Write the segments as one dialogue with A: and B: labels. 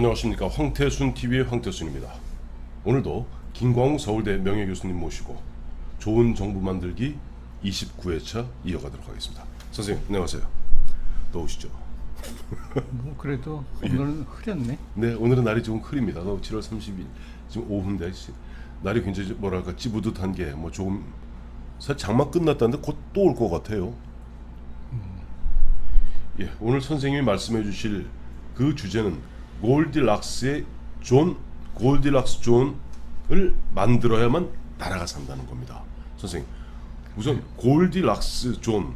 A: 안녕하십니까. 황태순 TV의 황태순입니다. 오늘도 김광우 서울대 명예교수님 모시고 좋은 정부 만들기 29회차 이어가도록 하겠습니다. 선생님 안녕하세요. 더우시죠?
B: 뭐 그래도 오늘은 흐렸네.
A: 네, 오늘은 날이 좀 흐립니다. 7월 30일 지금 오후인데 날이 굉장히 뭐랄까 찌부듯한 게 뭐 조금 사실 장마 끝났다는데 곧 또 올 것 같아요. 예, 오늘 선생님이 말씀해 주실 그 주제는 골디락스 존을 만들어야만 나라가 산다는 겁니다. 선생님, 우선 골디락스 존,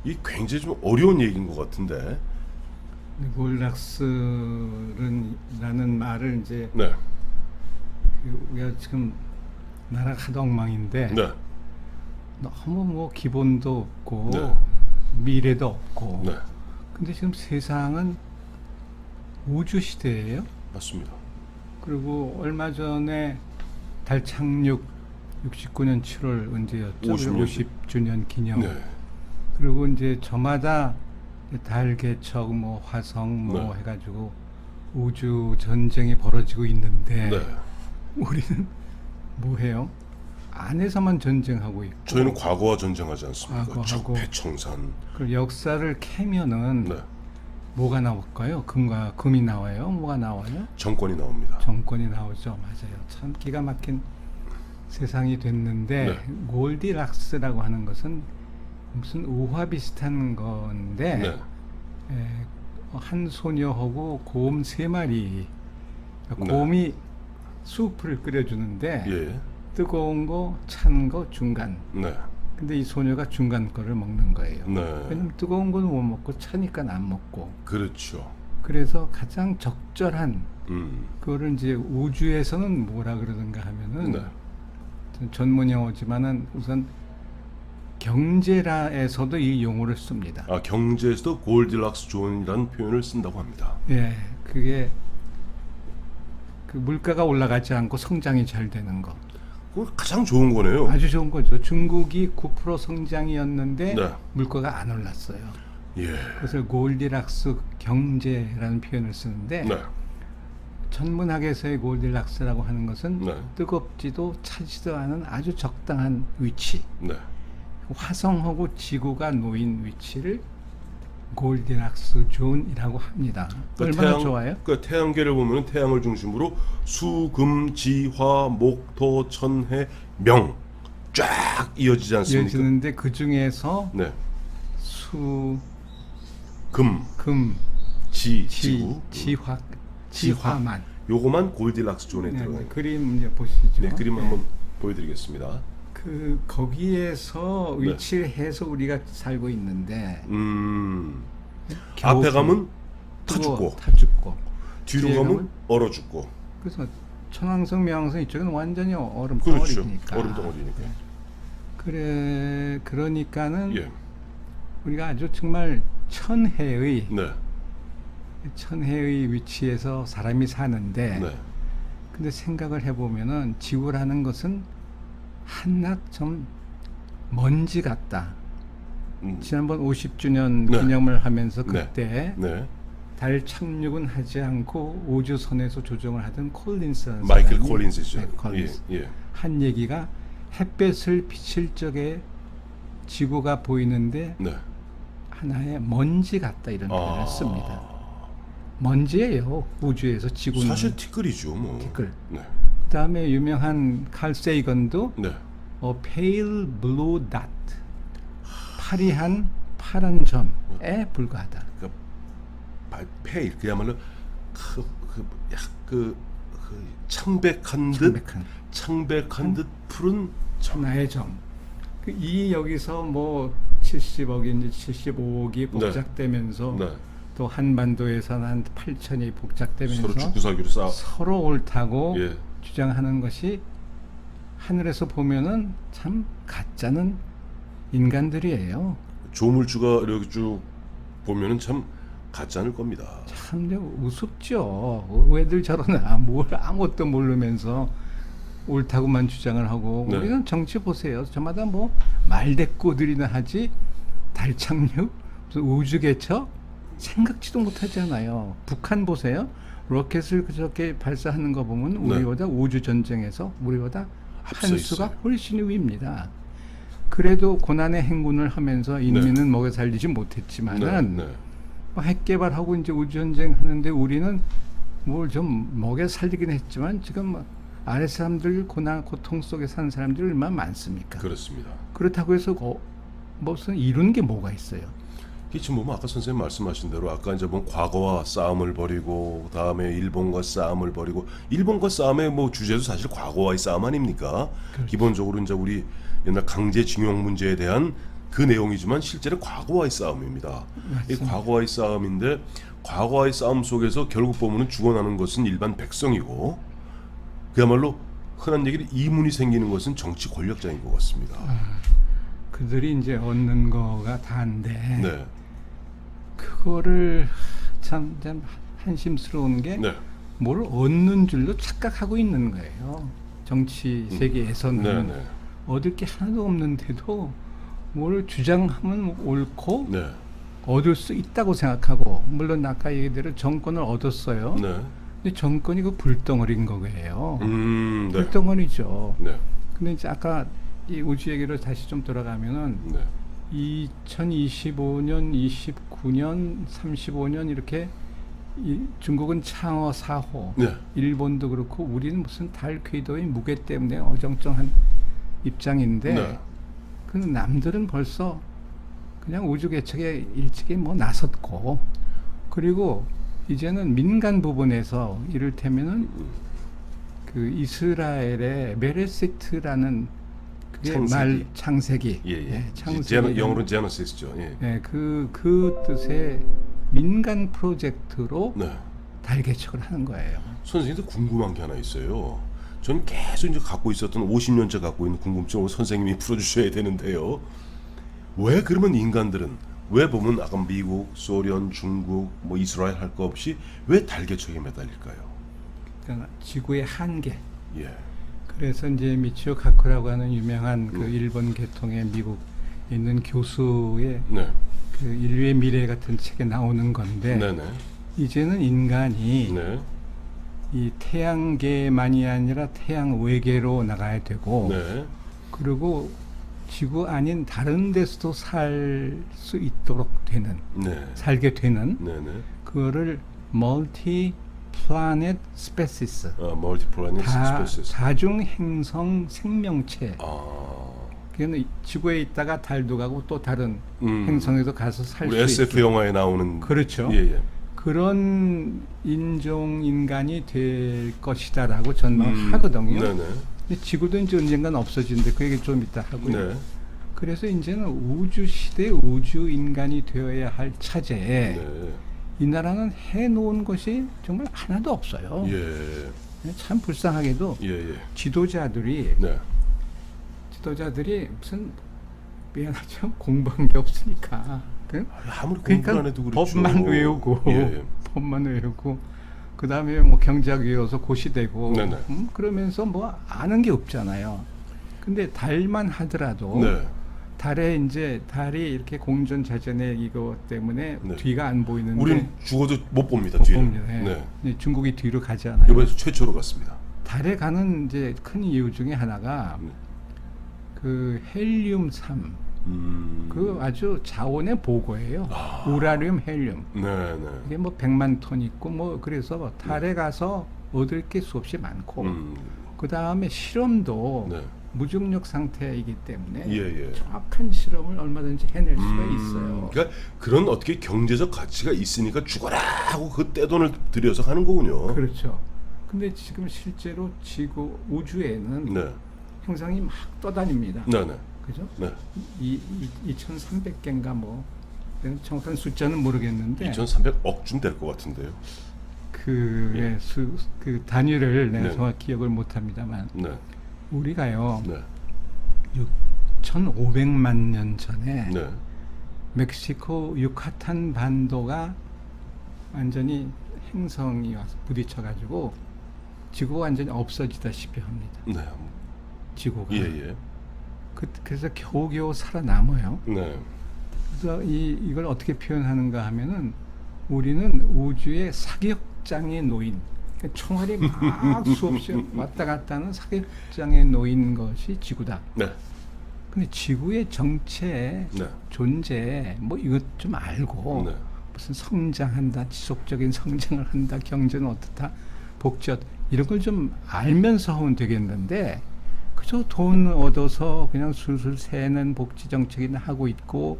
A: 이 굉장히 좀 어려운 얘기인 것 같은데.
B: 골락스라는 말을 이제
A: 네,
B: 우리가 지금 나라가 하도 엉망인데
A: 네,
B: 너무 뭐 기본도 없고
A: 네.
B: 미래도 없고.
A: 네,
B: 근데 지금 세상은 우주 시대예요.
A: 맞습니다.
B: 그리고 얼마 전에 달 착륙 69년 7월 언제였죠? 50주년 기념.
A: 네,
B: 그리고 이제 저마다 달 개척, 뭐 화성, 뭐
A: 네.
B: 해가지고 우주 전쟁이 벌어지고 있는데
A: 네.
B: 우리는 뭐해요? 안에서만 전쟁하고 있고.
A: 저희는 과거와 전쟁하지 않습니까?
B: 과거하고.
A: 적폐청산.
B: 그 역사를 캐면은
A: 네,
B: 뭐가 나올까요? 금이 나와요? 뭐가 나와요?
A: 정권이 나옵니다.
B: 정권이 나오죠. 맞아요. 참 기가 막힌 세상이 됐는데
A: 네.
B: 골디락스라고 하는 것은 무슨 우화 비슷한 건데
A: 네,
B: 한 소녀하고 곰 3마리,
A: 네.
B: 곰이 수프를 끓여주는데
A: 예,
B: 뜨거운 거, 찬 거, 중간.
A: 네,
B: 근데 이 소녀가 중간 거를 먹는 거예요.
A: 네.
B: 왜냐면 뜨거운 건 못 먹고 차니까 안 먹고.
A: 그렇죠.
B: 그래서 가장 적절한
A: 음,
B: 그거를 이제 우주에서는 뭐라 그러던가 하면은
A: 네,
B: 전문 용어지만은 우선 경제라에서도 이 용어를 씁니다.
A: 아 경제에서도 골디락스 존이라는 표현을 쓴다고 합니다.
B: 예, 그게 그 물가가 올라가지 않고 성장이 잘 되는 거.
A: 그거 가장 좋은 거네요.
B: 아주 좋은 거죠. 중국이 9% 성장이었는데
A: 네.
B: 물가가 안 올랐어요.
A: 예,
B: 그래서 골디락스 경제라는 표현을 쓰는데
A: 네,
B: 천문학에서의 골디락스라고 하는 것은
A: 네.
B: 뜨겁지도 차지도 않은 아주 적당한 위치.
A: 네,
B: 화성하고 지구가 놓인 위치를 골디락스 존이라고 합니다. 얼마나 좋아요?
A: 그 태양계를 보면 태양을 중심으로 수, 금, 지, 화, 목, 토, 천, 해, 명 쫙 이어지지 않습니까?
B: 이어지는데 그 중에서
A: 네,
B: 수,
A: 금,
B: 금,
A: 지구,
B: 지화만.
A: 요거만 골디락스 존에
B: 네,
A: 들어가요.
B: 그림 이제 보시죠.
A: 네, 그림 한번 보여드리겠습니다.
B: 그 거기에서
A: 네.
B: 위치를 해서 우리가 살고 있는데
A: 앞에 가면 타
B: 뜨거워,
A: 죽고
B: 타 죽고
A: 뒤로
B: 뒤에
A: 가면 얼어 죽고.
B: 그래서 천왕성, 명왕성 이쪽은 완전히 얼음
A: 그렇죠.
B: 덩어리니까.
A: 얼음 덩어리니까.
B: 그러니까는
A: 예,
B: 우리가 아주 정말 천혜의
A: 네,
B: 위치에서 사람이 사는데
A: 네,
B: 근데 생각을 해보면은 지구라는 것은 한낱 좀 먼지 같다. 지난번 50주년
A: 네.
B: 기념을 하면서
A: 네.
B: 그때
A: 네.
B: 달 착륙은 하지 않고 우주선에서 조종을 하던 콜린스
A: 마이클
B: 사람이,
A: 콜린스죠.
B: 네, 콜린스.
A: 예,
B: 한 얘기가 햇볕을 비칠 적에 지구가 보이는데
A: 네.
B: 하나의 먼지 같다 이런 표현을
A: 아.
B: 씁니다. 먼지예요. 우주에서 지구는.
A: 사실 티끌이죠, 뭐.
B: 티끌.
A: 네,
B: 그다음에 유명한 칼 세이건도
A: 네,
B: pale blue dot, 파리한 파란 점에 불과하다.
A: 그러니까 페일 그야말로 그 창백한 듯
B: 창백한
A: 듯 푸른 점.
B: 하나의 점. 이 여기서 뭐 70억인지 75억이 복잡되면서
A: 네.
B: 또 한반도에서는 한 8천이 복잡되면서
A: 서로 죽고 살기로 싸.
B: 서로 옳다고
A: 예.
B: 주장하는 것이 하늘에서 보면은 참 가짜는 인간들이에요.
A: 조물주가 이렇게 쭉 보면은 참 가짜일 겁니다.
B: 참 우습죠. 왜들 저러나 뭘 아무것도 모르면서 옳다고만 주장을 하고.
A: 네.
B: 우리는 정치 보세요. 저마다 뭐 말대꾸들이나 하지 달 착륙, 무슨 우주 개척 생각지도 못하잖아요. 북한 보세요. 로켓을 그렇게 발사하는 거 보면
A: 네.
B: 우리보다 우주 전쟁에서 우리보다
A: 앞서
B: 한 수가
A: 있어요.
B: 훨씬 위입니다. 그래도 고난의 행군을 하면서 인민은 먹여 살리지 못했지만은
A: 네. 네.
B: 뭐 핵 개발하고 이제 우주 전쟁 하는데 우리는 뭘 좀 먹여 살리긴 했지만 지금 뭐 아래 사람들 고통 속에 사는 사람들이 얼마나 많습니까?
A: 그렇습니다.
B: 그렇다고 해서 무슨 이룬 게 뭐가 있어요?
A: 이 지금 보면 아까 선생님 말씀하신 대로 아까 이제 뭐 과거와 싸움을 벌이고 그다음에 일본과 싸움을 벌이고 일본과 싸움의 뭐 주제도 사실 과거와의 싸움 아닙니까?
B: 그렇죠.
A: 기본적으로 이제 우리 옛날 강제징용 문제에 대한 그 내용이지만 실제로 과거와의 싸움입니다. 이
B: 맞습니다.
A: 과거와의 싸움인데 과거와의 싸움 속에서 결국 보면은 죽어나는 것은 일반 백성이고 그야말로 흔한 얘기로 이문이 생기는 것은 정치 권력자인 것 같습니다.
B: 그들이 이제 얻는 거가 다인데
A: 네,
B: 그거를 참 한심스러운 게
A: 네,
B: 뭘 얻는 줄로 착각하고 있는 거예요. 정치 세계에서는
A: 네, 네,
B: 얻을 게 하나도 없는데도 뭘 주장하면 옳고
A: 네,
B: 얻을 수 있다고 생각하고 물론 아까 얘기대로 정권을 얻었어요.
A: 네,
B: 근데 정권이 그 불덩어리인 거예요.
A: 네,
B: 불덩어리죠.
A: 네,
B: 근데 이제 아까 이 우주 얘기로 다시 좀 돌아가면은
A: 네,
B: 2025년, 29년, 35년 이렇게 중국은 창어 4호,
A: 네.
B: 일본도 그렇고 우리는 무슨 달 궤도의 무게 때문에 어정쩡한 입장인데
A: 네.
B: 그 남들은 벌써 그냥 우주 개척에 일찍이 뭐 나섰고 그리고 이제는 민간 부분에서 이를테면은 그 이스라엘의 메레시트라는 그게
A: 창세기.
B: 창세기.
A: 예, 예.
B: 창세기.
A: 영어로는 제너시스죠. 예.
B: 예, 그 뜻의 민간 프로젝트로
A: 네.
B: 달 개척을 하는 거예요.
A: 선생님도 궁금한 게 하나 있어요. 저는 계속 이제 갖고 있었던 50년째 갖고 있는 궁금증을 선생님이 풀어주셔야 되는데요. 왜 그러면 인간들은 왜 보면 아까 미국, 소련, 중국, 뭐 이스라엘 할 거 없이 왜 달 개척에 매달릴까요?
B: 그러니까 지구의 한계.
A: 예.
B: 그래서 이제 미치오 카쿠라고 하는 유명한 그 일본 계통의 미국 있는 교수의
A: 네.
B: 그 인류의 미래 같은 책에 나오는 건데
A: 네네.
B: 이제는 인간이
A: 네.
B: 이 태양계만이 아니라 태양 외계로 나가야 되고
A: 네.
B: 그리고 지구 아닌 다른 데서도 살 수 있도록 되는
A: 네.
B: 살게 되는
A: 네네.
B: 그거를 멀티 플라넷 스페시스
A: 멀티플라넷 스페이스.
B: 다중 행성 생명체
A: 아.
B: 그는 지구에 있다가 달도 가고 또 다른
A: 음.
B: 행성에도 가서 살
A: 우리
B: 수
A: SF
B: 있게
A: 영화에 나오는.
B: 그렇죠.
A: 예, 예.
B: 그런 인종 인간이 될 것이다라고 전망하거든요.
A: 네네.
B: 근데 지구도 이제 언젠간 없어지는데 그 얘기 좀 이따 하고요.
A: 네.
B: 그래서 이제는 우주 시대 우주 인간이 되어야 할 차제에
A: 네.
B: 이 나라는 해놓은 것이 정말 하나도 없어요.
A: 예.
B: 참 불쌍하게도
A: 예, 예.
B: 지도자들이
A: 네.
B: 무슨 미안하지만 공부한 게 없으니까
A: 아무리 공부를 안 해도 그렇죠.
B: 법만 외우고
A: 예.
B: 법만 외우고 그 다음에 뭐 경제학 외워서 고시되고
A: 네네.
B: 그러면서 뭐 아는 게 없잖아요. 근데 달만 하더라도
A: 네.
B: 달에 이제 달이 이렇게 공전 자전의 이거 때문에
A: 네.
B: 뒤가 안 보이는데
A: 우리는 죽어도 못 봅니다.
B: 못
A: 뒤를.
B: 봅니다. 예.
A: 네.
B: 근데 중국이 뒤로 가지 않아요.
A: 이번에 최초로 갔습니다.
B: 달에 가는 이제 큰 이유 중에 하나가
A: 네.
B: 그 헬륨 3 그 아주 자원의 보고예요. 우라늄, 헬륨.
A: 네, 네.
B: 이게 뭐 100만 톤 있고 뭐 그래서 달에 가서 얻을 게 수없이 많고 그 다음에 실험도
A: 네.
B: 무중력 상태이기 때문에
A: 예, 예.
B: 정확한 실험을 얼마든지 해낼 수가 있어요.
A: 그러니까 그런 어떻게 경제적 가치가 있으니까 죽어라 하고 그 떼돈을 들여서 하는 거군요.
B: 그렇죠. 근데 지금 실제로 지구 우주에는
A: 네.
B: 행성이 막 떠다닙니다.
A: 네, 네.
B: 그죠?
A: 네.
B: 2,300개인가 뭐 정확한 숫자는 모르겠는데
A: 2,300억쯤 될 것 같은데요.
B: 그 단위를 내가
A: 네.
B: 정확히 기억을 못합니다만
A: 네.
B: 우리가요
A: 네.
B: 6,500만 년 전에
A: 네.
B: 멕시코 유카탄 반도가 완전히 행성이 와서 부딪혀가지고 지구가 완전히 없어지다시피 합니다.
A: 네.
B: 지구가.
A: 예, 예.
B: 그래서 겨우겨우 살아남아요.
A: 네.
B: 그래서 이걸 어떻게 표현하는가 하면은 우리는 우주의 사격 사격장에 놓인 그러니까 총알이 막 수없이 왔다 갔다 하는 사격장에 놓인 것이 지구다.
A: 네.
B: 근데 지구의 정체,
A: 네.
B: 존재 뭐 이것 좀 알고
A: 네.
B: 무슨 성장한다, 지속적인 성장을 한다, 경제는 어떻다, 복지 이런 걸 좀 알면서 하면 되겠는데 그저 돈 얻어서 그냥 술술 새는 복지 정책이나 하고 있고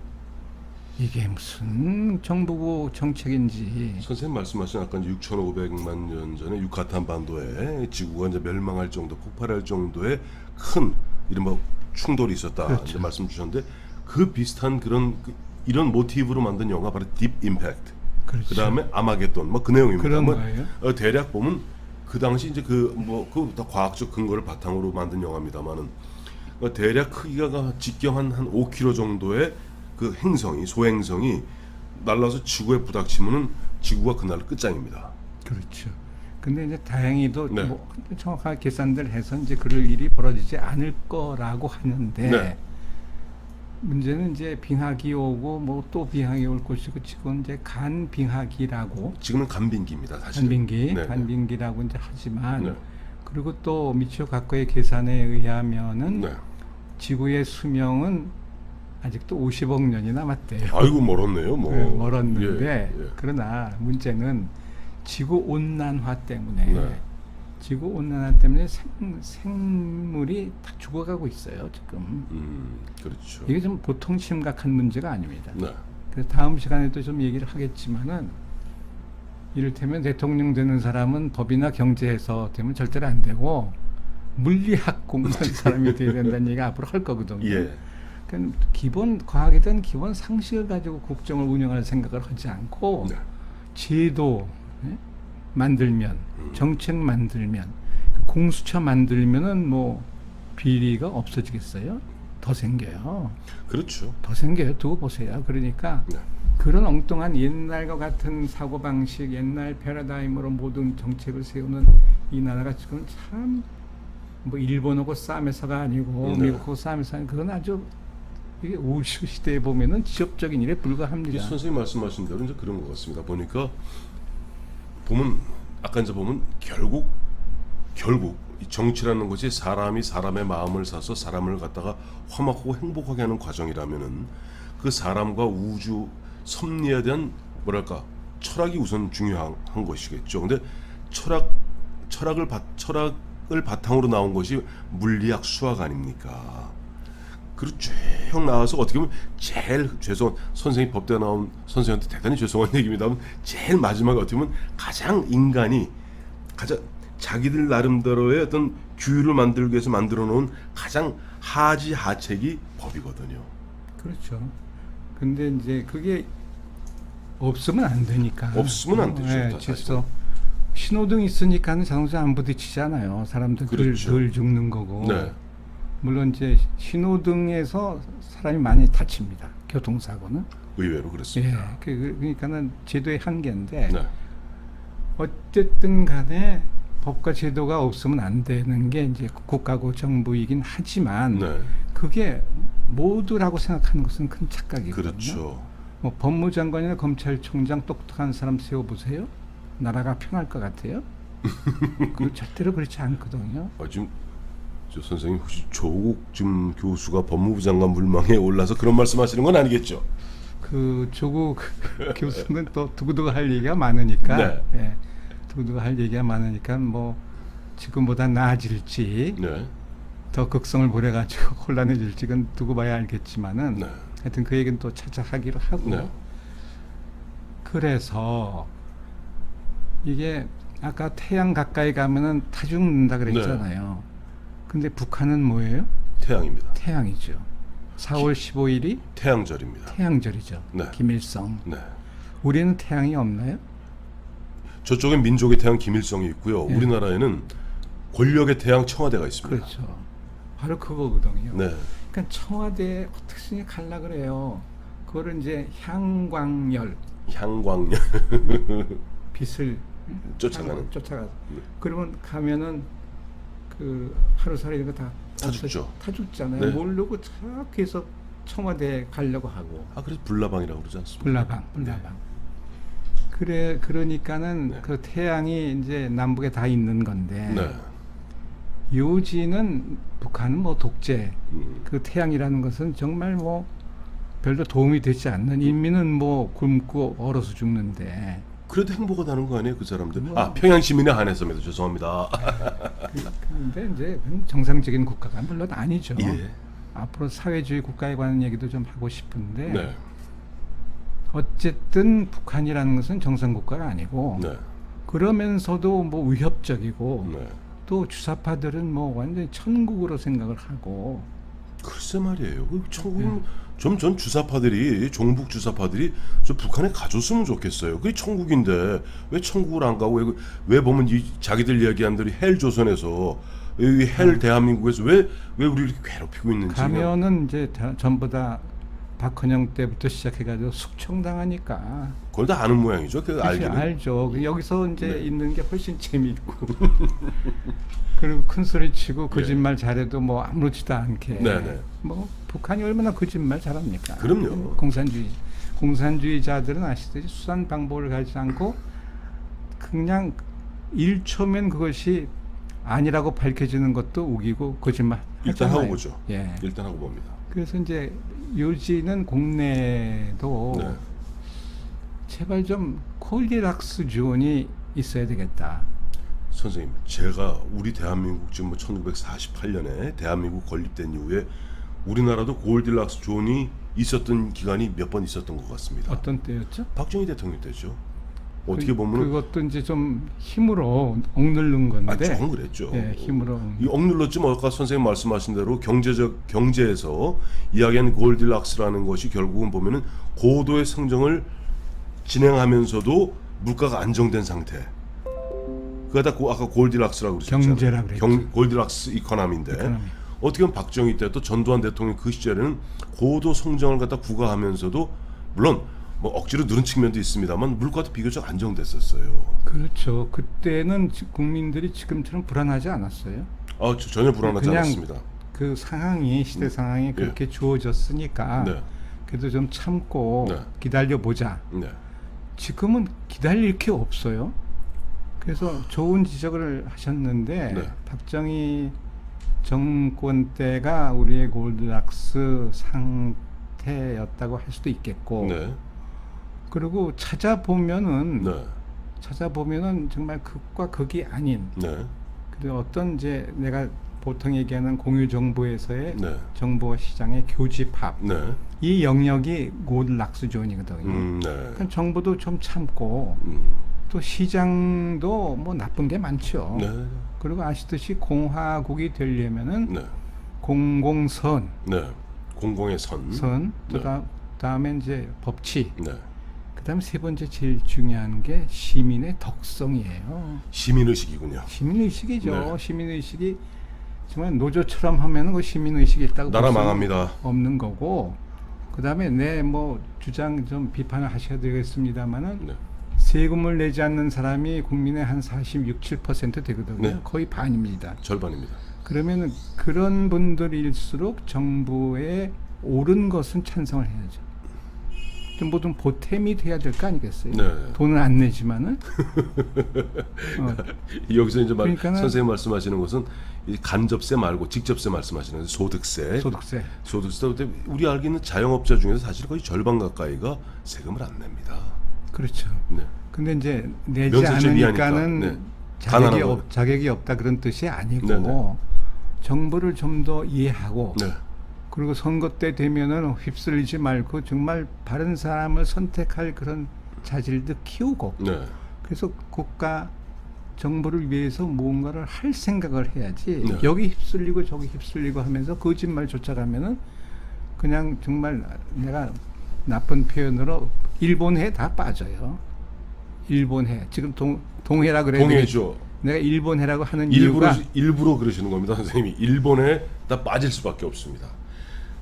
B: 이게 무슨 정부부 정책인지.
A: 선생님 말씀하신 아까 이제 6,500만 년 전에 유카탄 반도에 지구가 이제 멸망할 정도, 폭발할 정도의 큰 이른바 충돌이 있었다.
B: 그렇죠.
A: 이제 말씀 주셨는데 그 비슷한 그런 이런 모티브로 만든 영화 바로 딥 임팩트.
B: 그렇죠.
A: 그다음에 아마겟돈 뭐 그 내용입니다.
B: 그런
A: 뭐,
B: 거예요?
A: 대략 보면 그 당시 이제 그 다 과학적 근거를 바탕으로 만든 영화입니다만은 대략 크기가 직경한 한 5km 정도의 그 행성이 소행성이 날라서 지구에 부닥치면은 지구가 그날 끝장입니다.
B: 그렇죠. 근데 이제 다행히도
A: 네.
B: 뭐 정확하게 계산들 해서 이제 그럴 일이 벌어지지 않을 거라고 하는데
A: 네.
B: 문제는 이제 빙하기 오고 뭐 또 빙하기 올 것이고 지금 이제 간빙하기라고
A: 지금은 간빙기입니다. 사실.
B: 간빙기
A: 네.
B: 간빙기라고 이제 하지만
A: 네.
B: 그리고 또 미치오 가쿠의 계산에 의하면은
A: 네.
B: 지구의 수명은 아직도 50억 년이 남았대요.
A: 아이고 멀었네요. 뭐
B: 네, 멀었는데
A: 예, 예.
B: 그러나 문제는 지구 온난화 때문에
A: 네.
B: 지구 온난화 때문에 생물이 다 죽어가고 있어요 지금.
A: 그렇죠.
B: 이게 좀 보통 심각한 문제가 아닙니다.
A: 네.
B: 그래서 다음 시간에도 좀 얘기를 하겠지만은 이를테면 대통령 되는 사람은 법이나 경제에서 되면 절대로 안 되고 물리학 공부하는 사람이 돼야 된다는 얘기 앞으로 할 거거든요.
A: 예.
B: 그러니까 기본 과학에 대한 기본 상식을 가지고 국정을 운영할 생각을 하지 않고
A: 네.
B: 제도 만들면 정책 만들면 공수처 만들면은 뭐 비리가 없어지겠어요? 더 생겨요.
A: 그렇죠.
B: 더 생겨요. 두고 보세요. 그러니까
A: 네.
B: 그런 엉뚱한 옛날과 같은 사고방식, 옛날 패러다임으로 모든 정책을 세우는 이 나라가 지금 참 뭐 일본하고 싸움에서가 아니고
A: 네.
B: 미국하고 싸움에서 아니고 그건 아주 이게 우슈 시대에 보면은 지엽적인 일에
A: 이게
B: 불과합니다.
A: 선생님 말씀하신 대로 이제 그런 것 같습니다. 보니까 보면 아까 이제 보면 결국 이 정치라는 것이 사람이 사람의 마음을 사서 사람을 갖다가 화목하고 행복하게 하는 과정이라면은 그 사람과 우주 섭리에 대한 뭐랄까 철학이 우선 중요한 것이겠죠. 근데 철학을 바탕으로 나온 것이 물리학 수학 아닙니까? 그리고 쭉 나와서 어떻게 보면 제일 선생님 법대 나온 선생님한테 대단히 죄송한 얘기입니다만 제일 마지막에 어떻게 보면 가장 인간이 가장 자기들 나름대로의 어떤 규율을 만들기 위해서 만들어 놓은 가장 하책이 법이거든요.
B: 그렇죠. 근데 이제 그게 없으면 안 되니까.
A: 없으면 안 되죠.
B: 네,
A: 사실은.
B: 그래서 신호등 있으니까는 자동차 안 부딪히잖아요. 사람들
A: 그렇죠.
B: 덜 죽는 거고.
A: 네.
B: 물론 이제 신호등에서 사람이 많이 다칩니다. 교통사고는.
A: 의외로 그렇습니다.
B: 예. 그러니까는 제도의 한계인데
A: 네.
B: 어쨌든 간에 법과 제도가 없으면 안 되는 게 이제 국가고 정부이긴 하지만
A: 네.
B: 그게 모두라고 생각하는 것은 큰 착각이거든요.
A: 그렇죠.
B: 뭐 법무장관이나 검찰총장 똑똑한 사람 세워보세요. 나라가 편할 것 같아요? 그 절대로 그렇지 않거든요.
A: 지금 저 선생님 혹시 조국 지금 교수가 법무부 장관 물망에 올라서 그런 말씀하시는 건 아니겠죠?
B: 그 조국 교수는 또 두고두고 할 얘기가 많으니까,
A: 네.
B: 예, 두고두고 할 얘기가 많으니까 뭐 지금보다 나아질지
A: 네.
B: 더 극성을 부려가지고 혼란해질지 그건 두고 봐야 알겠지만은
A: 네.
B: 하여튼 그 얘기는 또 차차 하기로 하고
A: 네.
B: 그래서 이게 아까 태양 가까이 가면은 타 죽는다 그랬잖아요. 근데 북한은 뭐예요?
A: 태양입니다.
B: 태양이죠. 4월 15일이
A: 태양절입니다.
B: 태양절이죠.
A: 네.
B: 김일성.
A: 네.
B: 우리는 태양이 없나요?
A: 저쪽엔 민족의 태양 김일성이 있고요.
B: 예.
A: 우리나라에는 권력의 태양 청와대가 있습니다.
B: 그렇죠. 바로 그거거든요.
A: 네.
B: 그러니까 청와대에 어떻게 쓰냐 갈라 그래요. 그거를 이제 향광열
A: 향광열
B: 빛을
A: 쫓아가는.
B: 쫓아가서.
A: 네.
B: 그러면 가면은 그 하루살이 이런 거
A: 다 죽죠.
B: 다 죽잖아요.
A: 네.
B: 모르고 탁 해서 청와대에 가려고 하고.
A: 그래서 불나방이라고 그러지 않습니까?
B: 불나방. 그러니까는
A: 네.
B: 그 태양이 이제 남북에 다 있는 건데
A: 네.
B: 요지는 북한은 뭐 독재,
A: 음.
B: 그 태양이라는 것은 정말 뭐 별로 도움이 되지 않는, 인민은 뭐 굶고 얼어서 죽는데
A: 그래도 행복하다는 거 아니에요, 그 사람들?
B: 뭐.
A: 아, 평양 시민에 한해서입니다. 죄송합니다.
B: 그런데 이제 그건 정상적인 국가가 물론 아니죠.
A: 예.
B: 앞으로 사회주의 국가에 관한 얘기도 좀 하고 싶은데
A: 네.
B: 어쨌든 북한이라는 것은 정상 국가가 아니고
A: 네.
B: 그러면서도 뭐 위협적이고
A: 네.
B: 또 주사파들은 뭐 완전히 천국으로 생각을 하고
A: 글쎄 말이에요. 그 천국은
B: 네.
A: 전 주사파들이 종북 주사파들이 저 북한에 가줬으면 좋겠어요. 그게 천국인데 왜 천국을 안 가고 왜 보면 이 자기들 이야기한 대로 헬 조선에서 이 헬 대한민국에서 왜 우리를 이렇게 괴롭히고 있는지
B: 가면은 이제 전부 다 박헌영 때부터 시작해가지고 숙청당하니까
A: 그걸 다 아는 모양이죠. 그
B: 그치,
A: 알기는.
B: 알죠. 여기서 이제
A: 네.
B: 있는 게 훨씬 재밌고 그리고 큰 소리 치고 거짓말 잘해도 뭐 아무렇지도 않게
A: 네네.
B: 뭐 북한이 얼마나 거짓말 잘합니까?
A: 그럼요.
B: 공산주의자들은 아시듯이 수단 방법을 가지지 않고 그냥 1초면 그것이 아니라고 밝혀지는 것도 우기고 거짓말
A: 일단 하고
B: 하잖아요.
A: 보죠.
B: 예.
A: 일단 하고 봅니다.
B: 그래서 이제 요지는 국내도
A: 네.
B: 제발 좀 콜디락스 존이 있어야 되겠다.
A: 선생님, 제가 우리 대한민국 지금 뭐 1948년에 대한민국 건립된 이후에 우리나라도 골디락스 존이 있었던 기간이 몇 번 있었던 것 같습니다.
B: 어떤 때였죠?
A: 박정희 대통령 때죠. 어떻게 보면
B: 그것도 이제 좀 힘으로 억누른 건데.
A: 조금 그랬죠.
B: 예, 힘으로.
A: 이 억눌렀지 뭐 아까 선생님 말씀하신 대로 경제에서 이야기한 골디락스라는 것이 결국은 보면은 고도의 성장을 진행하면서도 물가가 안정된 상태. 그거다 아까 골디락스라고 그러셨잖아요.
B: 경제라 그랬죠.
A: 골디락스 이코노미인데
B: 이코노미.
A: 어떻게 보면 박정희 때 또 전두환 대통령 그 시절에는 고도 성장을 갖다 구가하면서도 물론 뭐 억지로 누른 측면도 있습니다만 물가도 비교적 안정됐었어요.
B: 그렇죠. 그때는 국민들이 지금처럼 불안하지 않았어요.
A: 전혀 불안하지
B: 그냥
A: 않았습니다.
B: 그 상황이 시대 상황이 그렇게 주어졌으니까
A: 네.
B: 그래도 좀 참고
A: 네.
B: 기다려 보자.
A: 네.
B: 지금은 기다릴 게 없어요. 그래서 좋은 지적을 하셨는데
A: 네.
B: 박정희 정권 때가 우리의 골드락스 상태였다고 할 수도 있겠고
A: 네.
B: 그리고 찾아보면은
A: 네.
B: 정말 극과 극이 아닌
A: 네.
B: 그리고 어떤 이제 내가 보통 얘기하는 공유정보에서의
A: 네.
B: 정보 시장의 교집합
A: 네.
B: 이 영역이 골드락스 존이거든요.
A: 네.
B: 그러니까 정부도 좀 참고 또 시장도 뭐 나쁜 게 많죠.
A: 네.
B: 그리고 아시듯이 공화국이 되려면은
A: 네.
B: 공공선,
A: 네. 공공의 선.
B: 또
A: 네.
B: 다음에 이제 법치,
A: 네.
B: 그다음 세 번째 제일 중요한 게 시민의 덕성이에요.
A: 시민의식이군요.
B: 시민의식이죠.
A: 네.
B: 시민의식이 정말 노조처럼 하면은 그 시민의식이 있다고
A: 나라
B: 볼 수는
A: 망합니다.
B: 없는 거고. 그다음에 내 뭐 주장 좀 비판을 하셔야 되겠습니다만은
A: 네.
B: 세금을 내지 않는 사람이 국민의 한 46, 7% 되거든요.
A: 네.
B: 거의 반입니다.
A: 절반입니다.
B: 그러면은 그런 분들일수록 정부의 옳은 것은 찬성을 해야죠. 좀 모든 보탬이 돼야 될 거 아니겠어요?
A: 네.
B: 돈은 안 내지만은
A: 여기서 이제
B: 그러니까는
A: 선생님 말씀하시는 것은 이 간접세 말고 직접세 말씀하시는 소득세.
B: 소득세.
A: 소득세. 우리 알기는 자영업자 중에서 사실 거의 절반 가까이가 세금을 안 냅니다.
B: 그렇죠.
A: 네.
B: 근데 이제 내지
A: 면세점
B: 않으니까는
A: 이하니까. 네. 가난한 거.
B: 자격이 없다 그런 뜻이 아니고
A: 네네.
B: 정부를 좀 더 이해하고
A: 네.
B: 그리고 선거 때 되면은 휩쓸리지 말고 정말 바른 사람을 선택할 그런 자질도 키우고
A: 네.
B: 그래서 국가 정부를 위해서 무언가를 할 생각을 해야지
A: 네.
B: 여기 휩쓸리고 저기 휩쓸리고 하면서 거짓말 쫓아가면은 그냥 정말 내가 나쁜 표현으로 일본해 다 빠져요. 일본해 지금 동해라 그래야
A: 동해죠.
B: 내가 일본해라고 하는
A: 일부러
B: 이유가
A: 일부러 그러시는 겁니다, 선생님이. 일본에 다 빠질 수밖에 없습니다.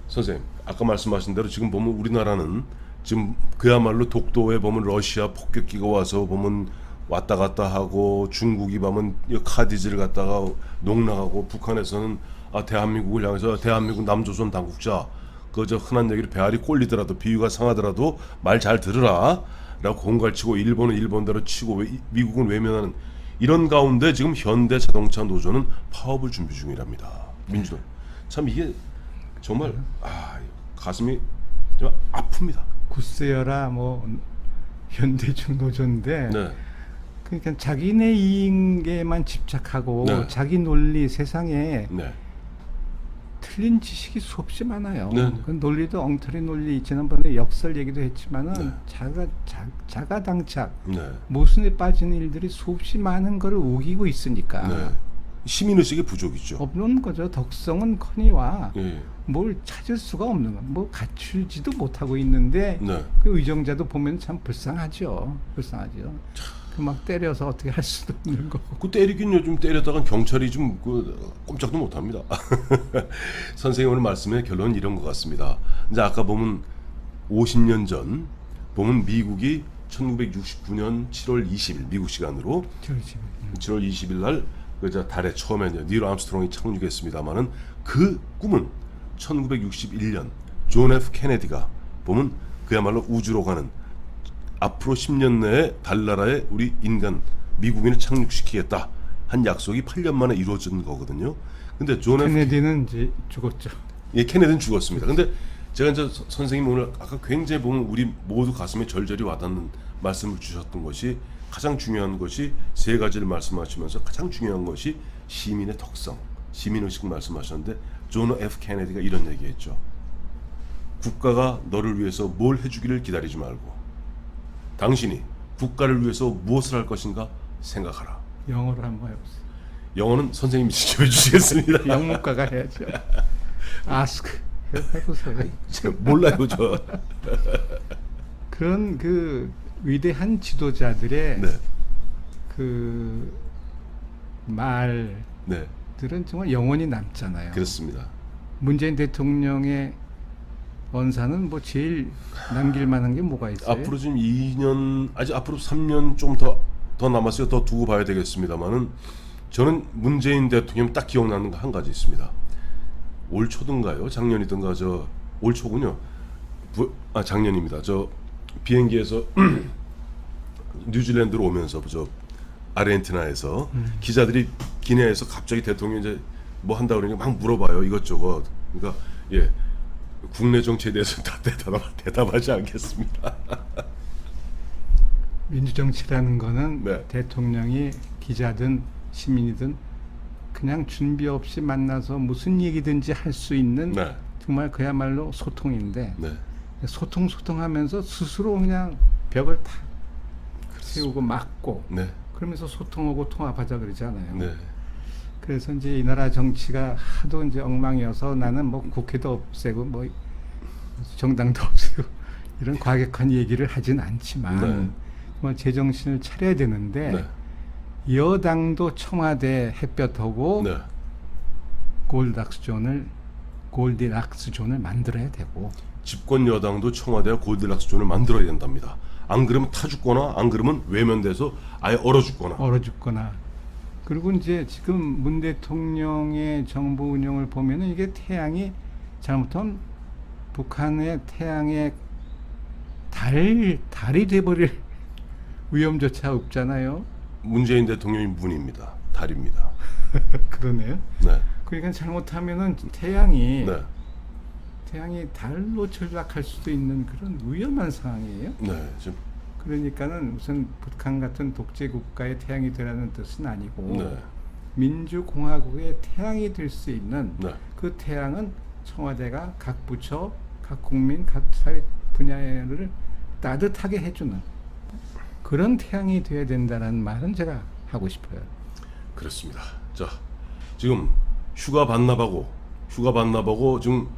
A: 선생님, 아까 말씀하신 대로 지금 보면 우리나라는 지금 그야말로 독도에 보면 러시아 폭격기가 와서 보면 왔다 갔다 하고 중국이 보면 카디즈를 갖다가 농락하고 북한에서는 대한민국을 향해서 대한민국 남조선 당국자 그저 흔한 얘기로 배알이 꼴리더라도 비유가 상하더라도 말 잘 들으라. 라고 공갈치고 일본은 일본대로 치고 미국은 외면하는 이런 가운데 지금 현대 자동차 노조는 파업을 준비 중이랍니다. 민주노. 참 이게 정말 가슴이 좀 아픕니다.
B: 굳세어라 뭐 현대중 노조인데
A: 네.
B: 그러니까 자기네 이익에만 집착하고
A: 네.
B: 자기 논리 세상에
A: 네.
B: 틀린 지식이 수없이 많아요.
A: 네.
B: 그 논리도 엉터리 논리 지난번에 역설 얘기도 했지만은
A: 네.
B: 자가당착
A: 네.
B: 모순에 빠진 일들이 수없이 많은 걸 우기고 있으니까
A: 네. 시민의식의 부족이죠.
B: 없는 거죠. 덕성은커니와
A: 예.
B: 뭘 찾을 수가 없는 거. 뭐 갖추지도 못하고 있는데
A: 네.
B: 그 의정자도 보면 참 불쌍하죠. 불쌍하죠. 그 막 때려서 어떻게 할 수도 없는 거고.
A: 그 때리긴 요즘 때렸다간 경찰이 좀 꼼짝도 못합니다. 선생님 오늘 말씀의 결론은 이런 것 같습니다. 이제 아까 보면 50년 전 보면 미국이 1969년 7월 20일 미국 시간으로
B: 그렇지.
A: 7월 20일 날 그저 달에 처음에 이제 닐 암스트롱이 착륙했습니다만은 그 꿈은 1961년 존 F 케네디가 보면 그야말로 우주로 가는 앞으로 10년 내에 달나라에 우리 인간 미국인을 착륙시키겠다 한 약속이 8년 만에 이루어진 거거든요. 근데 존 F
B: 케네디는 이제 죽었죠.
A: 예, 케네디는 죽었습니다. 근데 제가 이제 선생님 오늘 아까 굉장히 보면 우리 모두 가슴에 절절히 와닿는 말씀을 주셨던 것이 가장 중요한 것이 세 가지를 말씀하시면서 가장 중요한 것이 시민의 덕성, 시민의식 말씀하셨는데 존 F 케네디가 이런 얘기했죠. 국가가 너를 위해서 뭘 해주기를 기다리지 말고 당신이 국가를 위해서 무엇을 할 것인가 생각하라.
B: 영어로 한번 해보세요.
A: 영어는 선생님이 직접 해주시겠습니다.
B: 영문과가 해야죠. ask 해보세요.
A: 제가 몰라요, 저.
B: 그런 그 위대한 지도자들의
A: 네,
B: 그 말들은
A: 네,
B: 정말 영원히 남잖아요.
A: 그렇습니다.
B: 문재인 대통령의 언사는 뭐 제일 남길 만한 게 뭐가 있어요?
A: 앞으로 지금 2년, 아직 앞으로 3년 좀 더 남았어요. 더 두고 봐야 되겠습니다만은 저는 문재인 대통령 딱 기억나는 거 한 가지 있습니다. 올 초든가요? 작년이든가 올 초군요. 작년입니다. 저 비행기에서 뉴질랜드로 오면서 저 아르헨티나에서 기자들이 기내에서 갑자기 대통령이 이제 뭐 한다 그러니까 막 물어봐요. 이것저것. 그러니까 예. 국내 정치에 대해서 다 대답하지 않겠습니다.
B: 민주정치라는 거는
A: 네.
B: 대통령이 기자든 시민이든 그냥 준비 없이 만나서 무슨 얘기든지 할 수 있는
A: 네.
B: 정말 그야말로 소통인데
A: 네.
B: 소통하면서 스스로 그냥 벽을 다 세우고 막고
A: 네.
B: 그러면서 소통하고 통합하자 그러잖아요.
A: 네.
B: 그래서 이제 이 나라 정치가 하도 이제 엉망이어서 나는 뭐 국회도 없애고 뭐 정당도 없애고 이런 과격한 얘기를 하진 않지만
A: 네.
B: 정말 제정신을 차려야 되는데
A: 네.
B: 여당도 청와대 햇볕하고
A: 네.
B: 골디락스 존을 만들어야 되고
A: 집권 여당도 청와대와 골드락스 존을 만들어야 된답니다. 안 그러면 타 죽거나 안 그러면 외면돼서 아예 얼어 죽거나.
B: 얼어 죽거나 그리고 이제 지금 문 대통령의 정부 운영을 보면은 이게 태양이 잘못하면 북한의 태양의 달이 돼버릴 위험조차 없잖아요.
A: 문재인 대통령이 문입니다. 달입니다.
B: 그러네요.
A: 네.
B: 그러니까 잘못하면은 태양이
A: 네.
B: 달로 전락할 수도 있는 그런 위험한 상황이에요.
A: 네. 지금
B: 그러니까는 무슨 북한 같은 독재 국가의 태양이 되라는 뜻은 아니고
A: 네.
B: 민주공화국의 태양이 될 수 있는
A: 네.
B: 그 태양은 청와대가 각 부처, 각 국민, 각 사회 분야를 따뜻하게 해주는 그런 태양이 돼야 된다는 말은 제가 하고 싶어요.
A: 그렇습니다. 자, 지금 휴가 반납하고 지금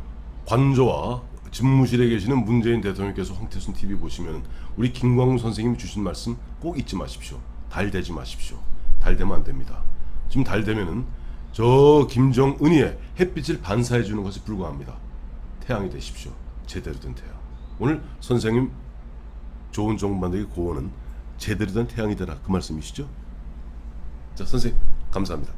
A: 관저와 집무실에 계시는 문재인 대통령께서 황태순 TV 보시면 우리 김광훈 선생님이 주신 말씀 꼭 잊지 마십시오. 달 되지 마십시오. 달 되면 안 됩니다. 지금 달 되면은 저 김정은이의 햇빛을 반사해 주는 것에 불과합니다. 태양이 되십시오. 제대로 된 태양. 오늘 선생님 좋은 정부 만들기 고언은 제대로 된 태양이 되라 그 말씀이시죠? 자, 선생님 감사합니다.